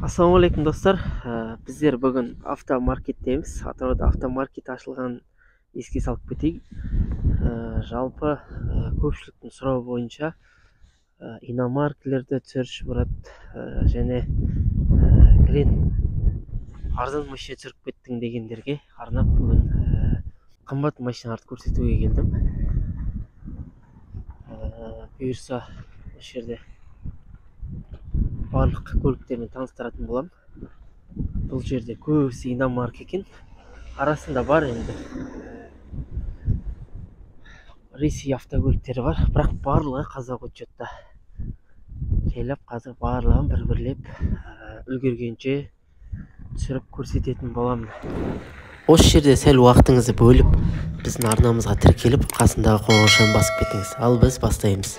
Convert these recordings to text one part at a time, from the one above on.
Ассалаумағалейкум достар. Біздер бүгін автомаркеттеміз. Атырауда автомаркет ашылған еске салып кетейік. Жалпы көпшіліктің сұрауы бойынша иномаркілерді Церчбрат және Грен арзан машина түсіріп кеттің дегендерге арнап бүгін қымбат машиналарды көрсетуге келдім. Бұйырса осы жерде барлық көліктермен таныстыратын болам. Бұл жерде көбісі иномарка екен. Арасында бар енді Ресей автокөліктері бар, бірақ барлығы қазақ учетта. Жайлап қазір барлығын бір-бірлеп үлгергенше түсіріп көрсететін боламын. Осы жерде сәл уақытыңызды бөліп, біздің арнамызға тіркеліп, қасындағы қоңыраушаны басып кетіңіз. Ал біз бастаймыз.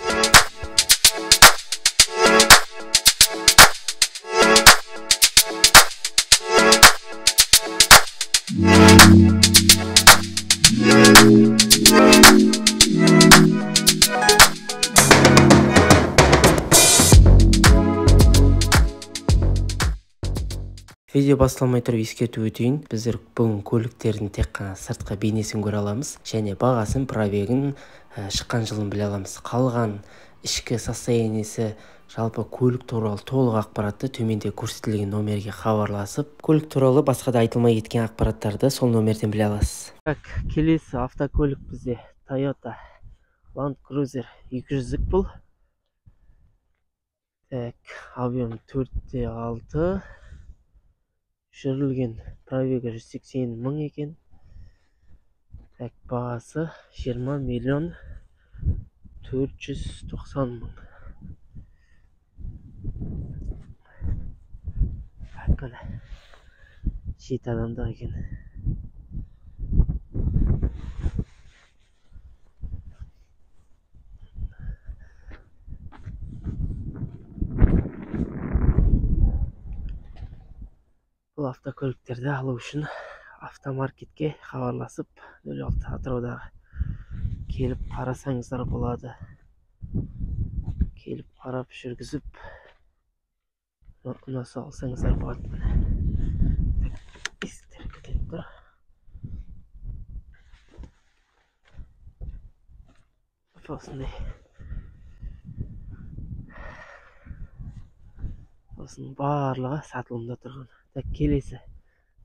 Видео басталмай тұрып ескерту өтейін. Біздер бүгін көліктердің тек қана сыртқы бейнесін көре аламыз және бағасын, пробегін, шыққан жылын біле аламыз. Қалған ішкі состояниесі, жалпы көлік туралы толық ақпаратты төменде көрсетілген номерге хабарласып, көлік туралы басқа да айтылмай кеткен ақпараттарды сол номерден біле аласыз. Келесі автокөлік бізде Toyota Land Cruiser 200 бұл. Объем 4/6. Жүрілген пробегі 180 мың екен. Бағасы 20 миллион 490 мың. Жеті адамда екен. Бұл автокөліктерді алу үшін автомаркетке хабарласып 06 Атыраудағы келіп қарасаңыздар болады. Келіп қарап жүргізіп ұнаса алсаңыздар болады. Есіктер кілтеліп тұр. Осының барлығы сатылымда тұрған. Келесі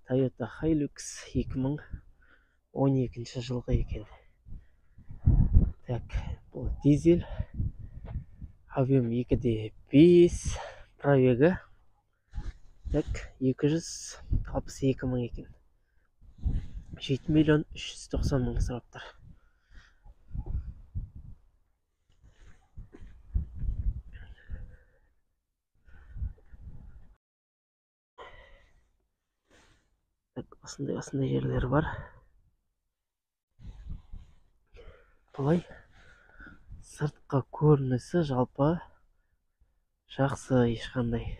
Toyota Hilux 2012 жылғы екен. Бұл дизель. Объем 2/5. Пробегі 262 мың екен. 7 миллион 390 мың сұраптар. Осындай жерлері бар. Бұлай сыртқы көрінісі жалпы жақсы, ешқандай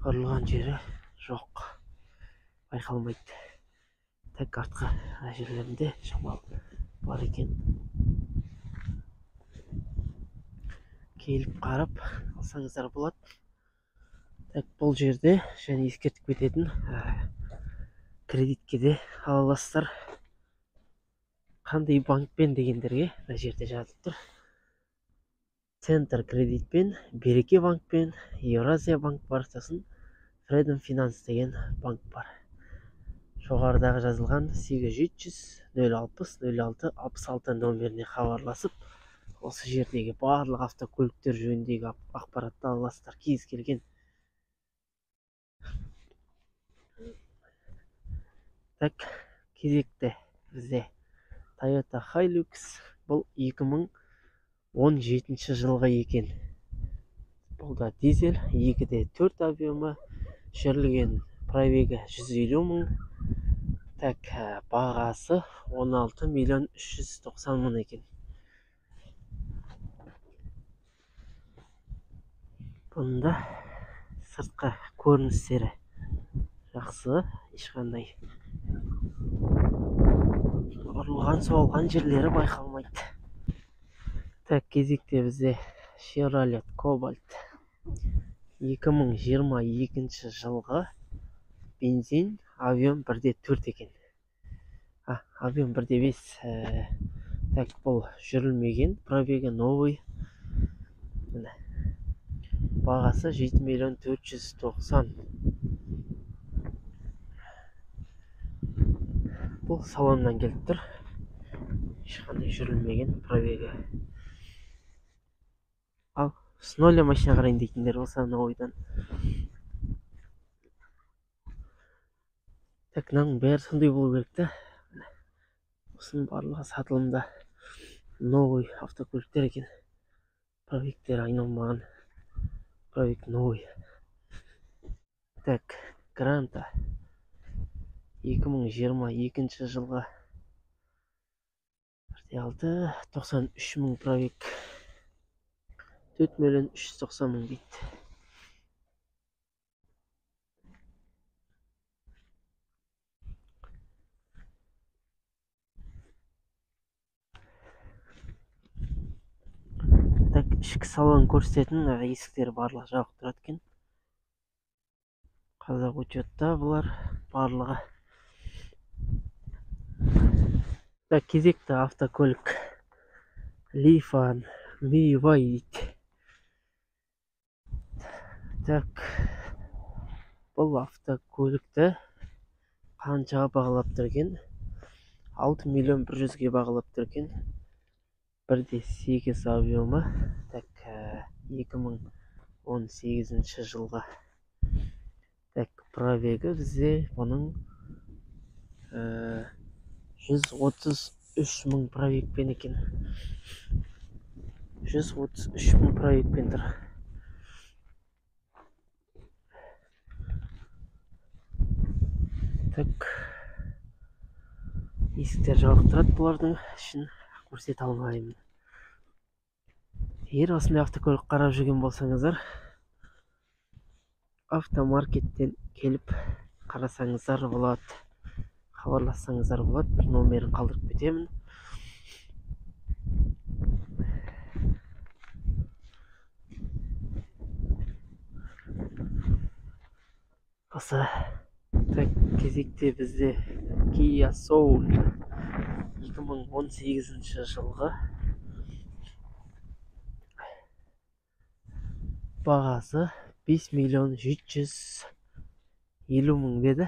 қырылған жері жоқ, байқалмайды. Артқы жерлерінде шамал бар екен. Келіп қарап алсаңыздар болады. Бұл жерде және ескертіп кететін кредитке де ала аласыздар. Қандай банкпен дегендерге мына жерде жазылып тұр. Центр кредитпен, Береке банкпен, Евразия банк бар, сосын Freedom Finance деген банк бар. Жоғарыдағы жазылған 8700 060 06 66 номеріне хабарласып, осы жердегі барлық автокөліктер жөніндегі ақпаратты ала аласыздар. Кез келген кезекте бізде Toyota Hilux. Бұл 2017 жылғы екен. Бұл да дизель, 2/4 объемы, жүрілген пробегі 150 мың. Бағасы 16 миллион 390 мың екен. Бұнда сыртқы көріністері жақсы, ешқандай ұрылған соғылған жерлері байқалмайды. Кезекте бізде Chevrolet Cobalt 2022 жылғы бензин авион 1,4 екен. Авион 1,5. Так, бұл жүрілмеген, пробегі новый. Бағасы 7.490.000. Бұл салоннан келіп тұр. Ешқандай жүрілмеген, пробегі. Ал с нуля машина қарайын дейтіндер болса, новыйдан. Так, мынаның бәрі сондай болу керек та. Осының барлығы сатылымда новый автокөліктер екен. Пробегтері айналмаған. Пробег новый. Так, Гранта 2022 жылға 93.000 пробег. 4.390.000 дейді. Так, ішкі салон көрсететін есіктері барлығы жабық тұрады екен. Қазақ учетта бұлар барлығы. Так, кезекті автокөлік Лифан Мивай дейді. Так, бұл автокөлікті қаншаға бағалап тұрген? 6.100.000-ге бағалап тұрген. 1,8 авиомы. Так, 2018 жылға. Так, пробегі бізде бұның 133.000 пробегпен екен. 133.000 пробегпен тұр. Так, есіктер жабық тұрады, бұлардың ішін көрсете алмаймын. Егер осындай автокөлік қарап жүрген болсаңыздар, автомаркеттен келіп қарасаңыздар болады, хабарлассаңыздар болады. Бір номерін қалдырып кетемін. Осы. Так, кезекте бізде Kia Soul 2018 жылғы. Бағасы 5.750.000 деді.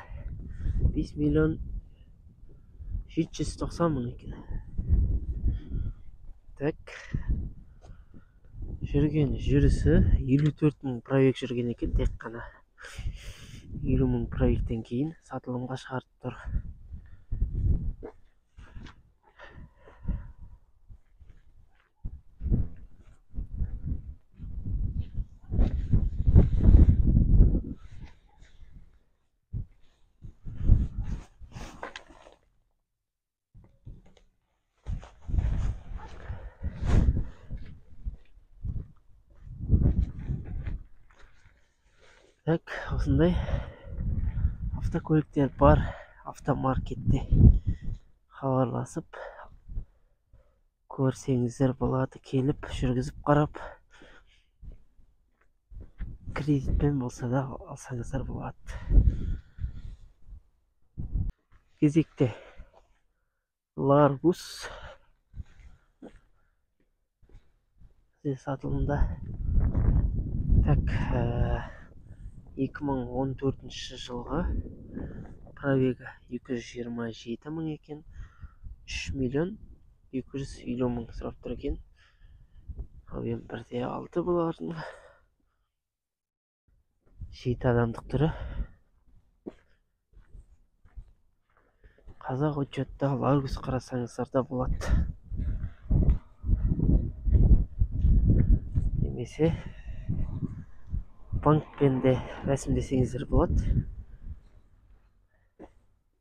5.790.000 екен. Так, жүрген жүрісі 54.000 пробег жүрген екен, тек қана. 50.000 пробегтен кейін сатылымға шығарып тұр. Так, осындай автокөліктер бар автомаркетте. Хабарласып көрсеңіздер болады, келіп жүргізіп қарап, кредитпен болса да алсаңыздар болады. Кезекте Largus сатылымда. Так, 2014 жылғы пробегі 227.000 екен. 3.250.000 сұрап тұр екен. Авион 1,6 бұлардың. 7 адамдық түрі. Қазақ учетта Largus қарасаңыздар да болады. Немесе банкпен де рәсімдесеңіздер болады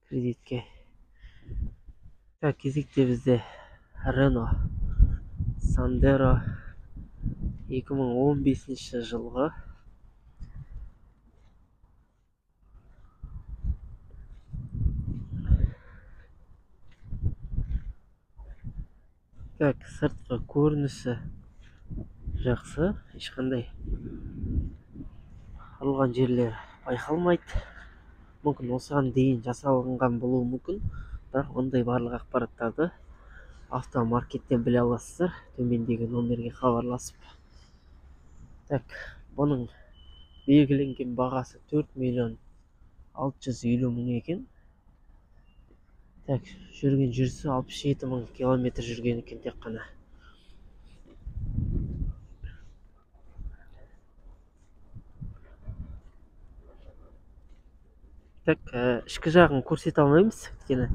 кредитке. Так, кезекте бізде Renault Sandero 2015 жылғы. Так, сыртқы көрінісі жақсы, ешқандай құрылған жерлер байқалмайды. Мүмкін осыған дейін жасалынған болуы мүмкін, бірақ ондай барлық ақпараттарды автомаркеттен біле аласыздар, төмендегі номерге хабарласып. Так, бұның белгіленген бағасы 4.650.000 екен. Так, жүрген жүрісі 67.000 километр жүрген екен тек қана. Так, ішкі жағын көрсете алмаймыз, өйткені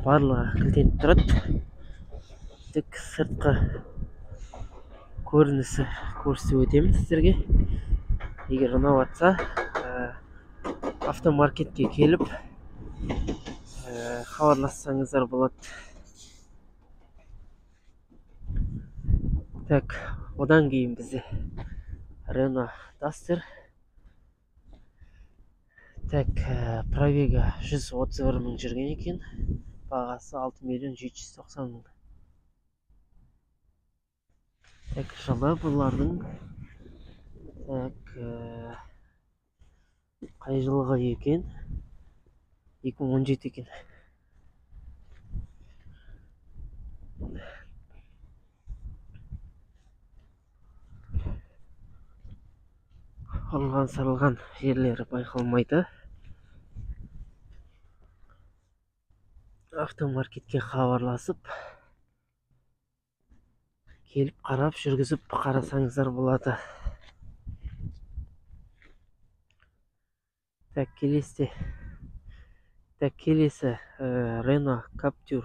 барлығы кілтеніп тұрады. Тек сыртқы көрінісі көрсетіп өтемін сіздерге. Егер ұнап жатса, автомаркетке келіп хабарлассаңыздар болады. Так, одан кейін бізде Renault Duster. Так, пробегі 131.000 жүрген екен. Бағасы 6.790.000. Так, жылы бұлардың. Так, қай жылғы екен? 2017 екен. Алған-сарылған жерлері байқалмайды. Автомаркетке хабарласып, келіп қарап жүргізіп қарасаңыздар болады. Так, келесі Renault Captur.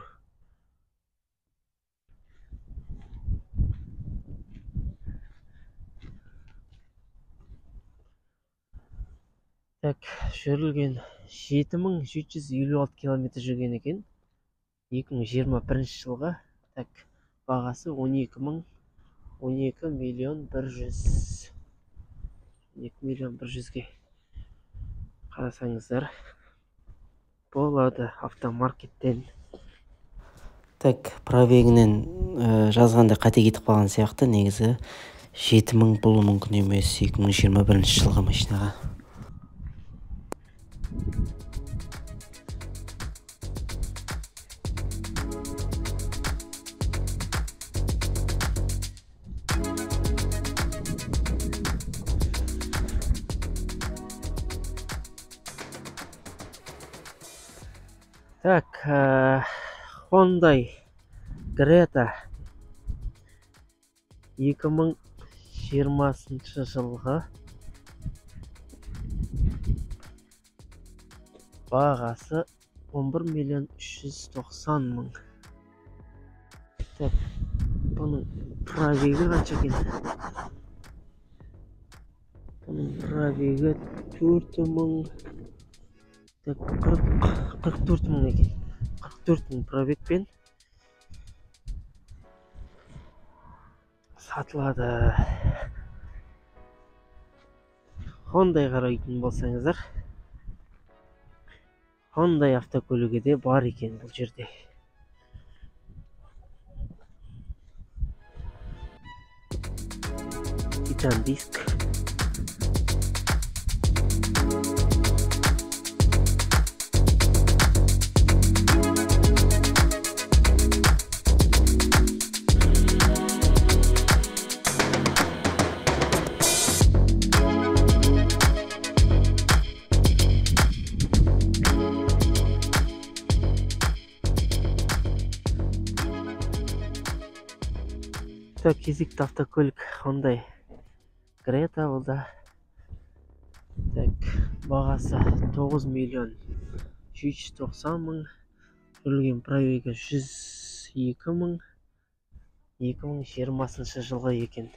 Так, жүрілген 7.756 километр жүрген екен. 2021 жылға. Так, бағасы 12.100.000-ге қарасаңыздар болады автомаркеттен. Так, пробегінен жазғанда қате кетіп қалған сияқты. Негізі 7.000 болуы мүмкін емес 2021 жылғы машинаға. Так, Hyundai Creta 2020 жылғы. Бағасы 11.390.000. Так, бұның пробегі қанша екен? Бұның пробегі 4.000. Так, 44.000 екен. 44.000 пробегпен сатылады. Hyundai қарайтын болсаңыздар, Hyundai автокөлігі де бар екен бұл жерде. Titan диск. Так, кезекті автокөлік Hyundai Creta болды. Так, бағасы 9.790.000. Жүрілген пробегі 102.000. 2020 жылғы екен.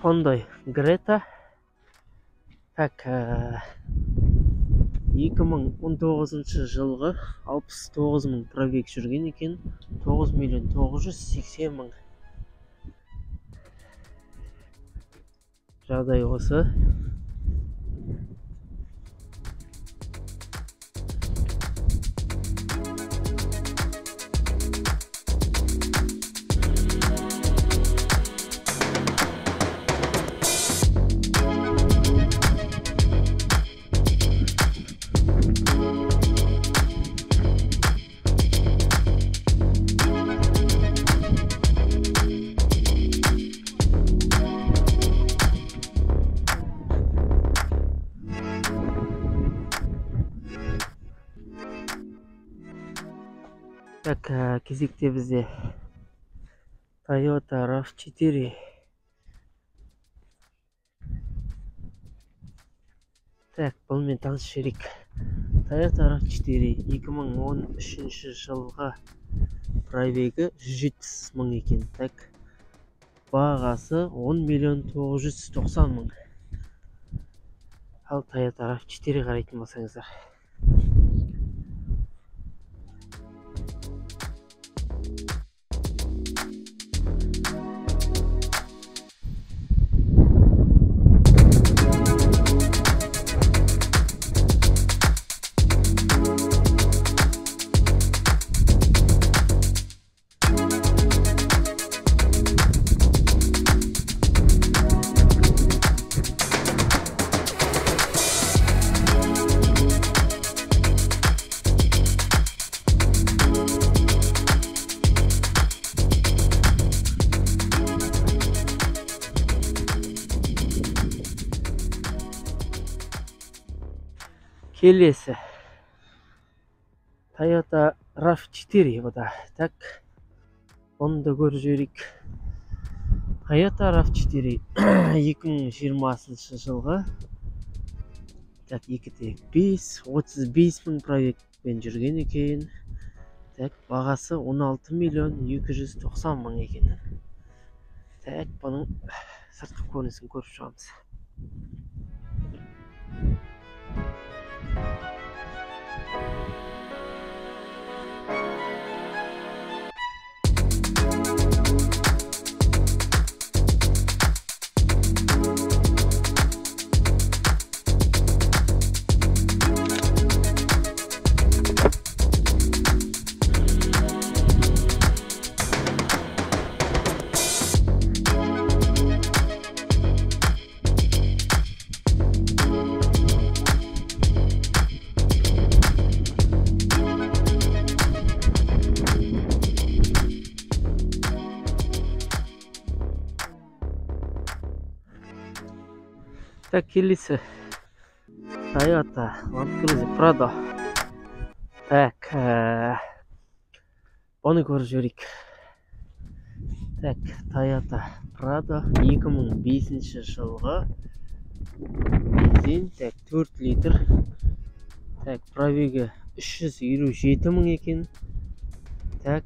Hyundai Greta. Так, 2019 жылғы 69 мың пробег жүрген екен. 9 миллион 980 мың. Жағдай осы. Так, кезекте бізде Toyota RAV4. Так, бұнымен таныс жерек. Toyota RAV4 2013 жылғы пробегі 170 мың екен. Так, бағасы 10 миллион 990 мың. Ал Toyota RAV4 қарайтын болсаңыздар. Келесі Toyota RAV4 bu da. Так, onu da көріп жіберейік. Toyota RAV4 2020 жылғы. Так, 2.5 35 мың пробегпен жүрген екен. Так, бағасы 16 миллион 290 мың екен. Так, бұның сыртқы көрінісін көріп шығамыз. Так, келесі Toyota Land Cruiser Prado. Так, оны көріп жіберейік. Так, Toyota Prado 2005 жылғы бензин. Так, 4 литр. Так, пробегі 357 мың екен. Так,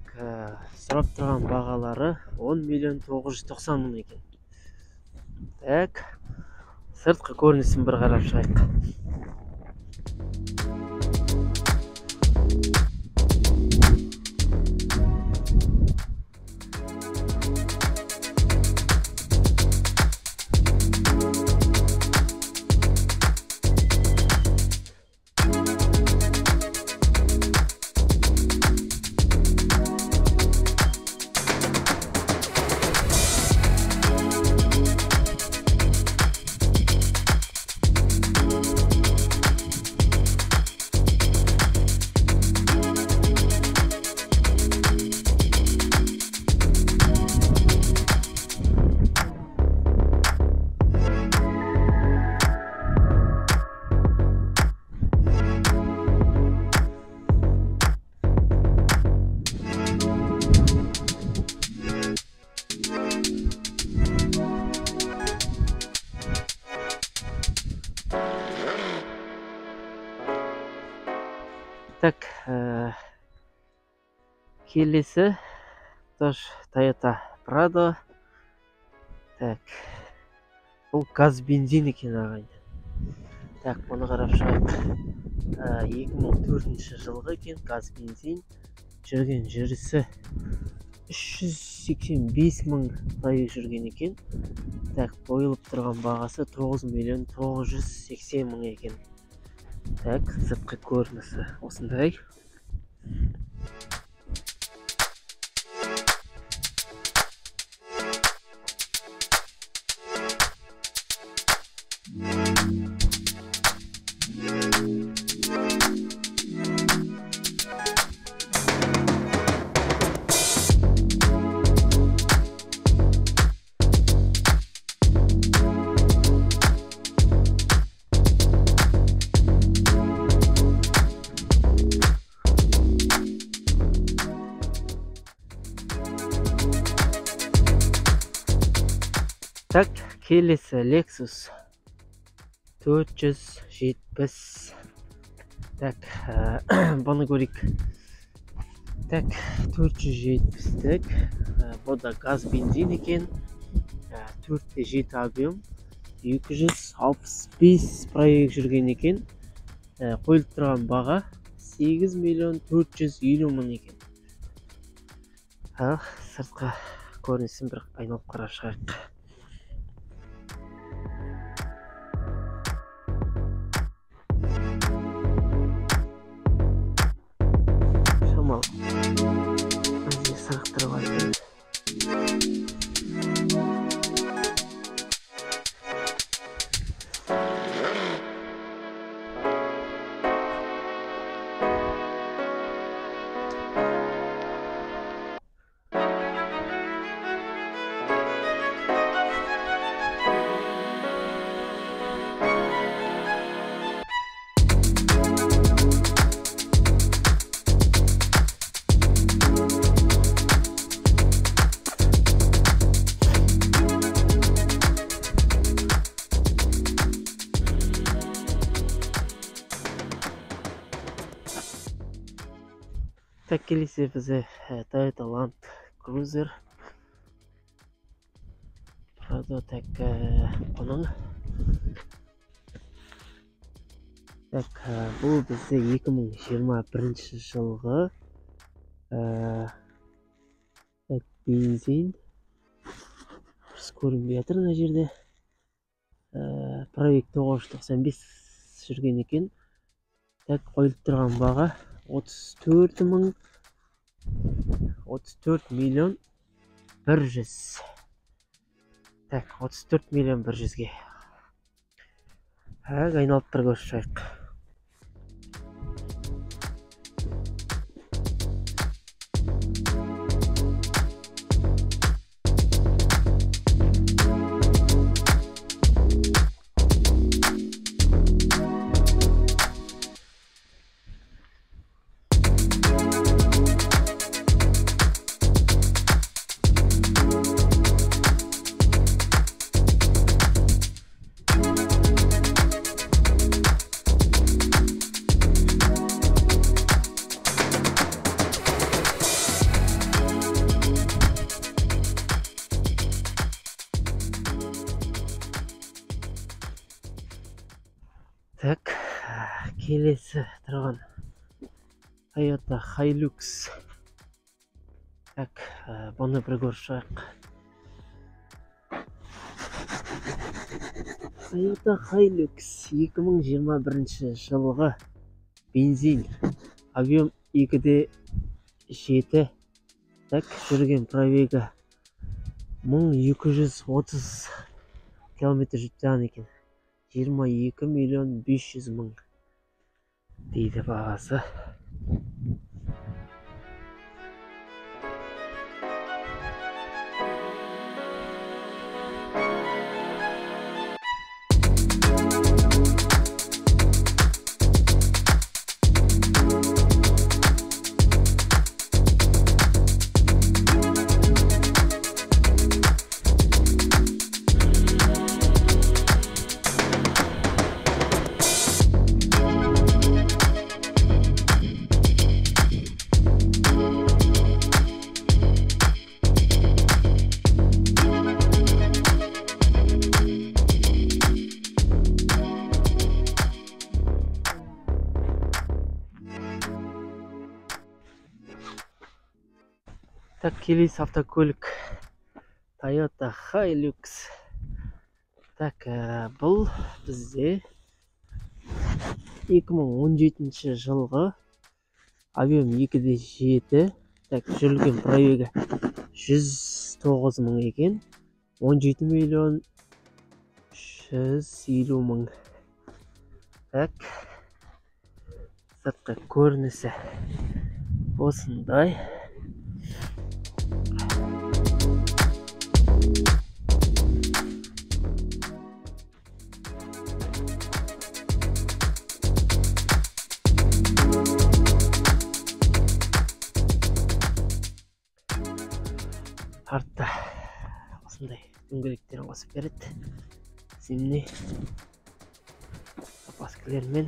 сұрап тұрған бағалары 10 миллион 990 мың екен. Так, сыртқы көрінісін бір қарап шығайық. Так, келесі тоже Toyota Prado. Так, бұл газ бензин екен ағайын. Так, бұны қарап шығайық. 2004 жылғы екен газ бензин. Жүрген жүрісі 385.000 пробег жүрген екен. Так, қойылып тұрған бағасы 9.980.000 екен. Так, сыртқы көрінісі осындай. Так, келесі Lexus 470. Так, бұны көрейік. Так, 470-тік. Бұл да газ бензин екен. 4.7 объем. 265 пробег жүрген екен. Қойылып тұрған баға 8.450.000 екен. Сыртқа көрінісін бір айналып қарап шығайық. Әзір сырықтырып айтын. Так, келесі бізде Toyota Land Cruiser. Так, бұның. Так, бұл бізде 2021 жылғы бензин. Біз көрінбей жатыр мына жерде. Пробег 995 жүрген екен. Так, қойылып тұрған баға 34.100.000. Так, 34.100.000-ге. Айналып бір көріп шығайық. Так, келесі тұрған Toyota Hilux. Так, бұны бір көріп шығайық. Toyota Hilux 2021 жылғы бензин. Объем 2.7. Так, жүрген пробегі 1230 километр жүрген екен. 22.500.000 дейді бағасы. Так, келесі автокөлік Toyota Hilux. Так, бұл бізде 2017 жылғы объем 2,7. Так, жүрілген пробегі 109 мың екен. 17 миллион 150 мың. Так, сыртқы көрінісі осындай. Артта осындай дөңгелектерін қосып береді. Зимний запаскалармен.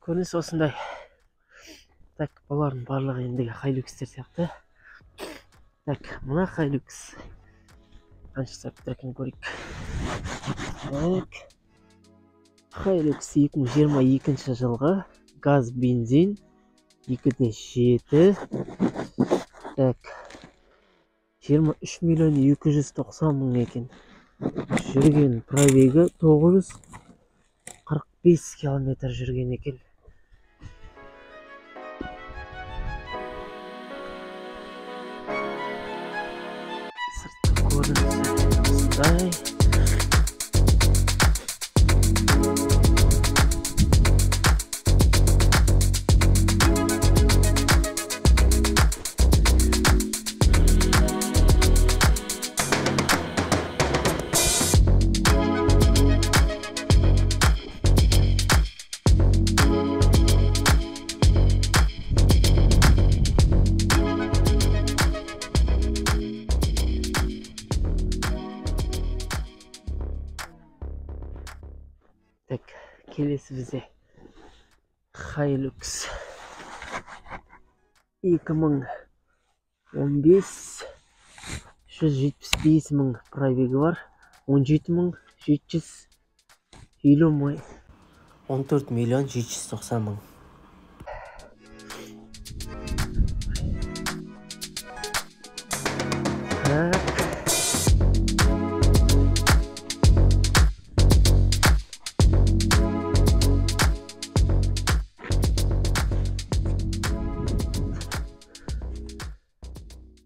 Көрініс осындай. Так, бұлардың барлығы ендігі Hilux-тер сияқты. Так, мына Hilux қанша сұрап екен көрейік. Так, Hilux 2022 жылғы газ бензин 2,7. Так, 23 миллион 290 мың екен. Жүрген пробегі 945 километр жүрген екен. Сыртқы көрінісі осындай. Так, келесі бізде Hilux 2015 175 мың пробегі бар. 17 мың 750 мың. 14 миллион 790 мың. Так.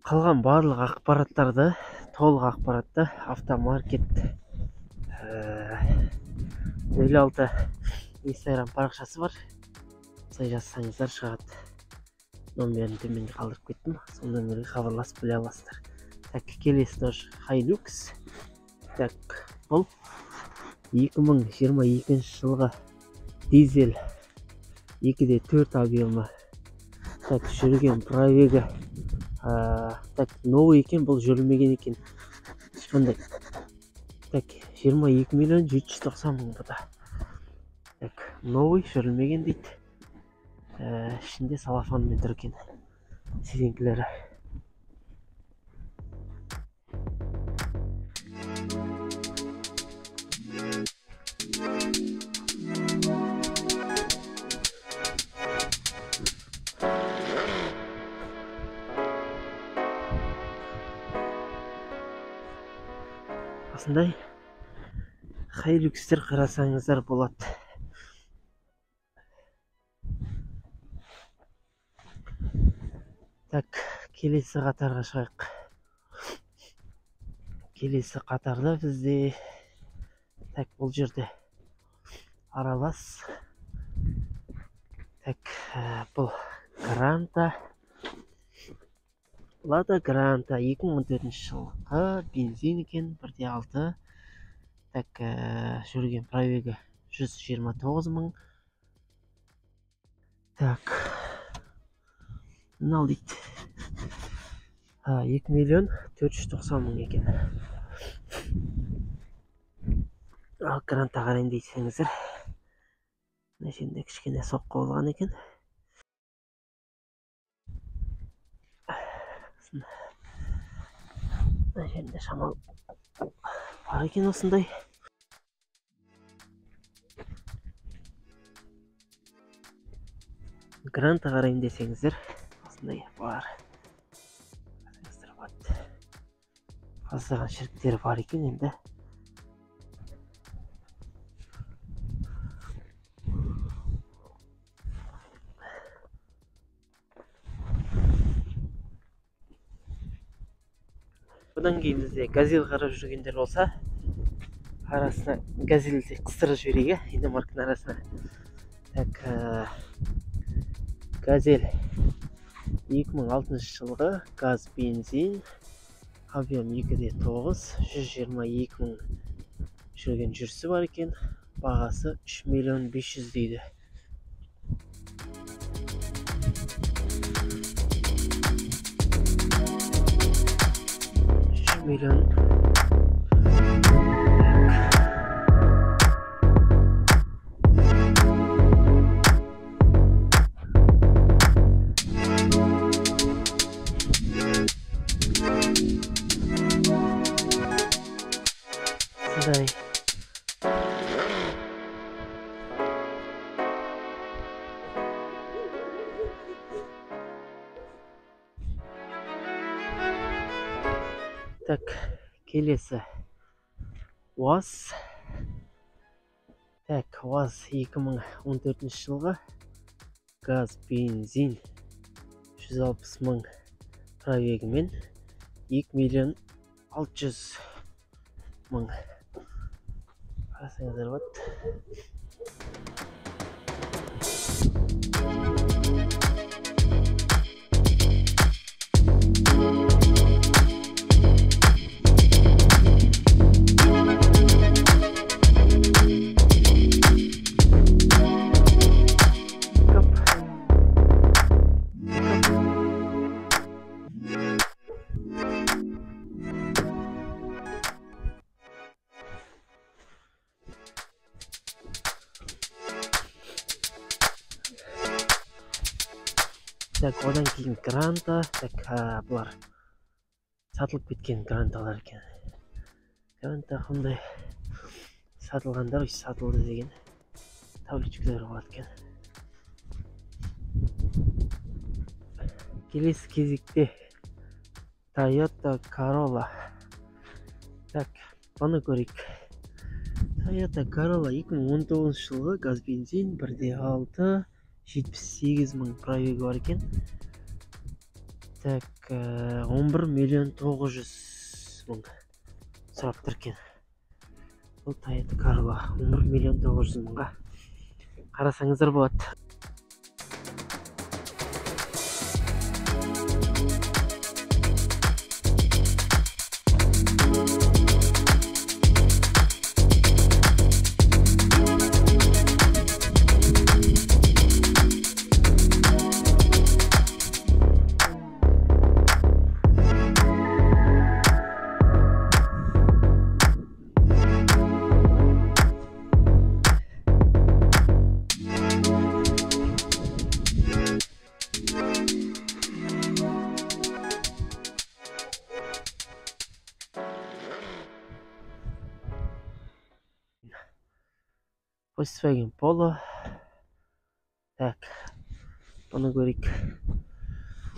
Қалған барлық ақпараттарды, толық ақпаратты автомаркет 06 Instagram парақшасы бар. Солай жазсаңыздар шығады. Номерін төменде қалдырып кеттім. Сол нөмерге хабарласып біле аласыздар. Так, келесі тоже Hilux. Так, бұл 2022 жылғы дизель 2,4 объемы. Так, жүрген пробегі так, новый екен, бұл жүрілмеген екен. Ешқандай. Так, 22 миллион 790 мың бұда. Так, новый жүрілмеген дейді. Ішінде салафанмен тұр екен. Сиденкілері. Осындай Hilux-тер қарасаңыздар болады. Так, келесі қатарға шығайық. Келесі қатарда бізде так, бұл жерде аралас. Так, бұл Гранта. Lada Granta 2014 жылғы бензин екен, 1,6. Так, жүрген пробегі 129 мың. Так, мынау дейді 2 миллион 490 мың екен. Ал Гранта қарайын дейсеңіздер, мына жерінде кішкене соққы болған екен. Мына жерінде шамал бар екен осындай. Гранта қарайын десеңіздер, осындай бар. Аздаған шіріктері бар екен енді. Бұдан кейін бізде газель қарап жүргендер болса, арасына газельді қыстырып жіберейік, иномарканың арасына. Так, газель 2006 жылғы газ бензин, объем 2,9, 122 мың жүрген жүрісі бар екен. Бағасы 3 миллион 500 дейді. Миллион. Сюда. Так, келесі УАЗ. Так, УАЗ 2014 жылғы газ бензин 160 мың пробегімен 2 миллион 600 мың. Қарасаңыздар бат. Так, одан кейін гранта. Так, бұлар сатылып кеткен гранталар екен. Гранта қандай сатылғандар, сатылды деген табличкалар болады екен. Келесі кезекте Toyota Corolla. Так, бұны көрейік. Toyota Corolla 2019 жылғы газ бензин 1,6, 78 мың пробегі бар екен. Так, 11 миллион 900 мың сұрап тұр екен. Бұл Toyota Corolla 11 миллион 900 мыңға қарасаңыздар болады. Volkswagen Polo. Так, бұны көрейік.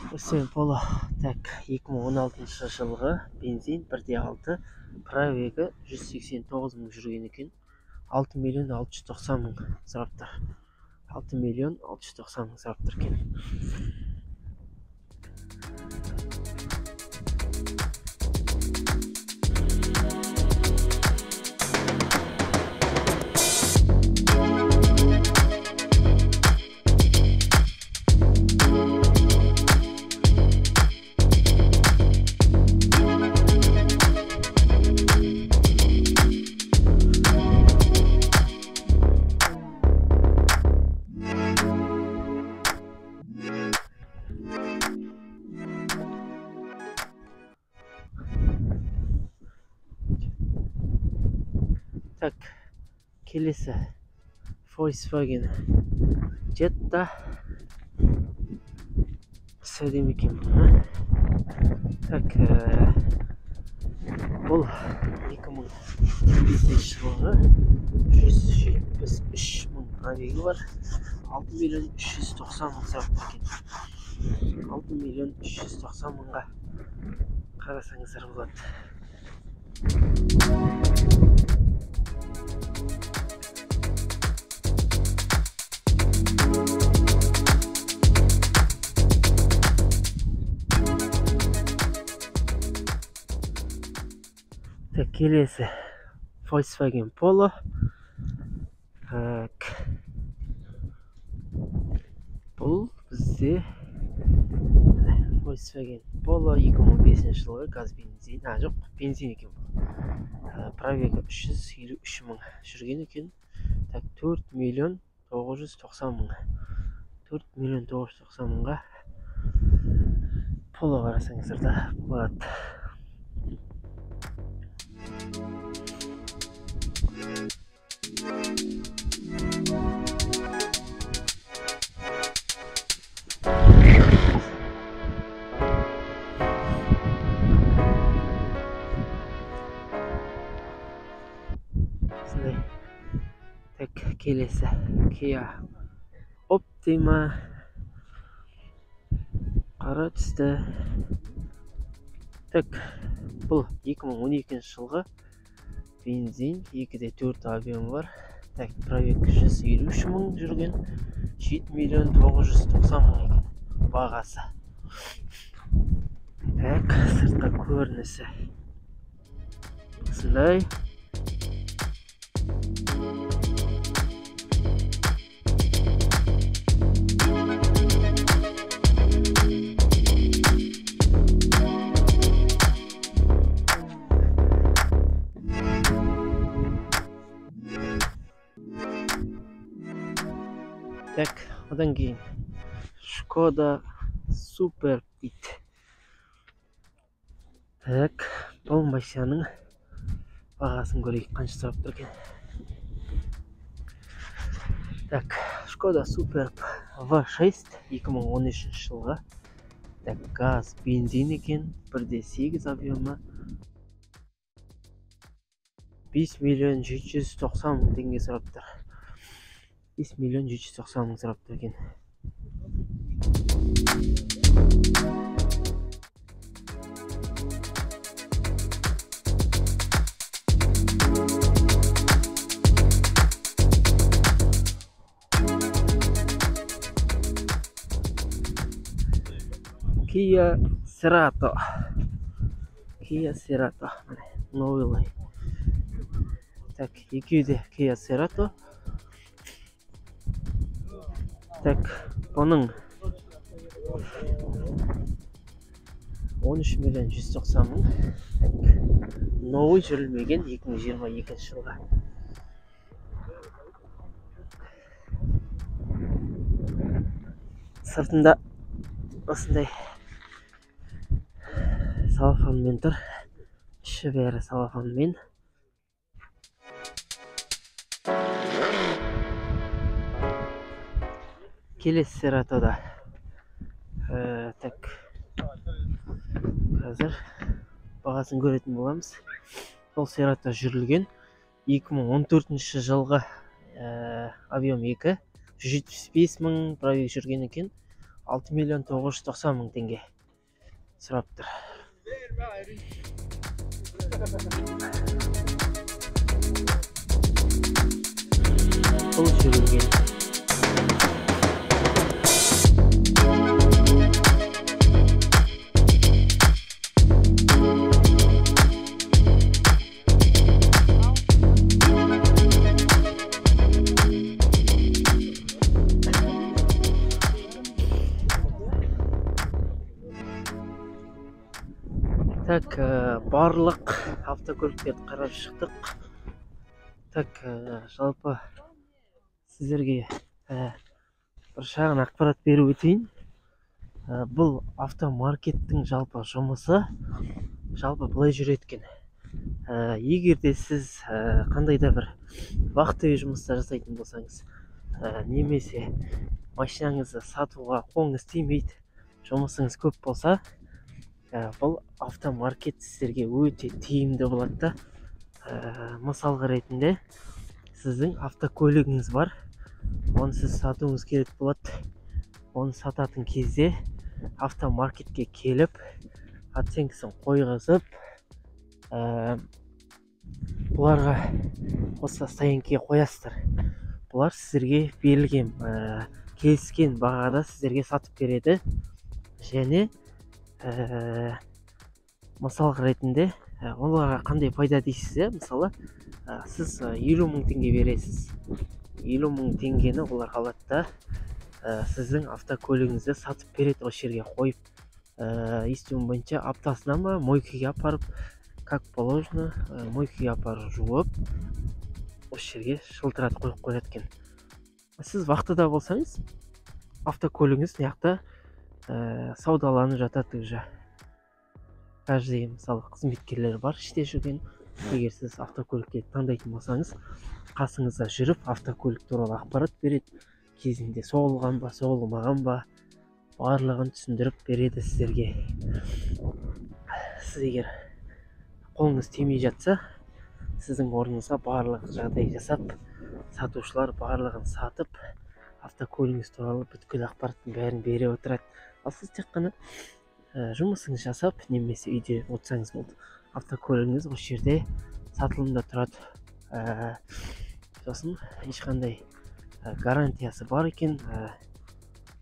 Volkswagen Polo. Так, 2016 жылғы бензин 1,6, пробегі 189 мың жүрген екен. 6 миллион 690 мың сұрап тұр. 6 миллион 690 мың сұрап тұр екен. Так, келесі Volkswagen Jetta. Сәдем екен. Так, Бұл 2025 жылғы 173 мың пробегі бар. 6 миллион 390 мың сұрап екен. 6 миллион 390 мыңға қарасаңыздар болады. Келесі Volkswagen Polo. Бұл бізде Volkswagen Polo 2005 жылғы газ бензин, жоқ, бензин екен бұл. Пробегі 353 мың жүрген екен. 4 миллион 990 мың. 4 миллион 990 мыңға Polo қарасаңыздар да болады. Келесі Kia Optima қара түсті. Бұл 2012 жылғы бензин, 2.4 объемы бар. Пробег 153 мың жүрген, 7 миллион 990 мың екен бағасы. Сыртқа көрінісі осындай. Одан кейін Skoda Superbit. Бұл машинаның бағасын көрейік, қанша сұрап тұр екен. Skoda Superb V6 2013 жылғы. Газ бензин екен, 1.8 объемы. 5 миллион 790 мың теңге сұрап тұр. 5 миллион 790 мың сұрап тұр екен. Kia Cerato. Kia Cerato. Новый. Екеуі де Kia Cerato. Бұның 13 миллион 190 мың. Новый жүрілмеген 2022 жылға. Сыртында осындай салафанмен тұр. Іші бәрі салафанмен. Келесі Ceratода қазір бағасын көретін боламыз. Бұл Cerato жүрілген 2014 жылғы объем 2, 175 мың пробег жүрген екен. 6 миллион 990 мың теңге сұрап тұр. Бұл жүрілген. Барлық автокөліктерді қарап шықтық. Жалпы сіздерге бір шағын ақпарат беру өтейін. Бұл автомаркеттің жалпы жұмысы былай жүреді екен. Егер де сіз қандай да бір вахтовый жұмыстар жасайтын болсаңыз, немесе машинаңызды сатуға қолыңыз тимейді, жұмысыңыз көп болса, Бұл автомаркет сіздерге өте тиімді болады да. Мысалға ретінде сіздің автокөлігіңіз бар, оны сіз сатуыңыз керек болады. Оны сататын кезде автомаркетке келіп, оценкасын қойғызып, бұларға осы стоянкеге қоясыздар. Бұлар сіздерге берілген келіскен бағада сіздерге сатып береді. Және мысалға ретінде оларға қандай пайда дейсіз? Мысалы, сіз 50.000 теңге бересіз. 50.000 теңгені олар алады да сіздің автокөлігіңізді сатып береді, осы жерге қойып. Естуім бойынша аптасына ма мойкаға апарып, как положено, мойкаға апарып жуып, осы жерге шылтыратып қойып қояды екен. Сіз вахтада болсаңыз, автокөлігіңіз мияқта саудаланып жатады уже. Каждый, мысалы, қызметкерлер бар іште жүрген. Егер сіз автокөлікке таңдайтын болсаңыз, қасыңызда жүріп, автокөлік туралы ақпарат береді. Кезінде соғылған ба, соғылмаған ба, барлығын түсіндіріп береді сіздерге. Сіз егер қолыңыз тимей жатса, сіздің орныңызға барлық жағдай жасап, сатушылар барлығын сатып, автокөлігіңіз туралы бүткіл ақпараттың бәрін бере отырады. Ал сіз тек қана жұмысыңыз жасап, немесе үйде отырсаңыз болды. Автокөлігіңіз осы жерде сатылымда тұрады. Сосын ешқандай гарантиясы бар екен.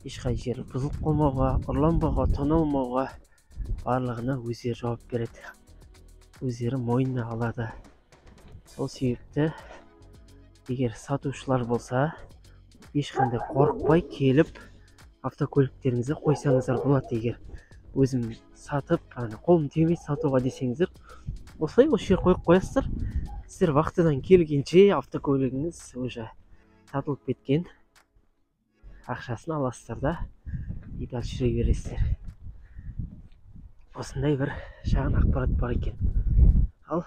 Ешқай жері бұзылып қалмауға, ұрланбауға, тоналмауға барлығына өздері жауап береді. Өздері мойнына алады. Сол себепті егер сатушылар болса, ешқандай қорықпай келіп автокөліктеріңізді қойсаңыздар болады. Егер өзім сатып, қолым тимей сатуға десеңіздер, осылай осы жер қойып қоясыздар. Сіздер вахтадан келгенше автокөлігіңіз уже сатылып кеткен, ақшасын аласыздар да, и дальше жүре бересіздер. Осындай бір шағын ақпарат бар екен. Ал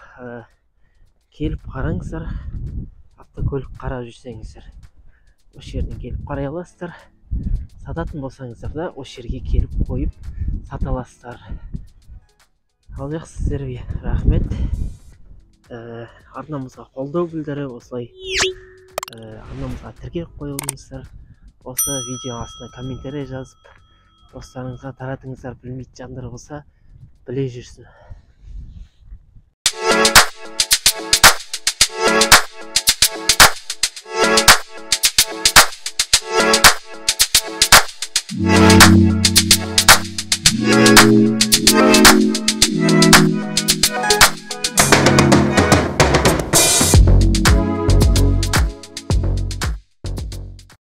келіп қараңыздар, автокөлік қарап жүрсеңіздер, осы жерден келіп қарай аласыздар. Сататын болсаңыздар да, осы жерге келіп қойып сата аласыздар. Ал жақсы, сіздерге рахмет. Арнамызға қолдау білдіріп, осылай арнамызға тіркеліп қойылыңыздар. Осы видео астына комментарий жазып, достарыңызға таратыңыздар. Білмейтін жандар болса, біле жүрсін.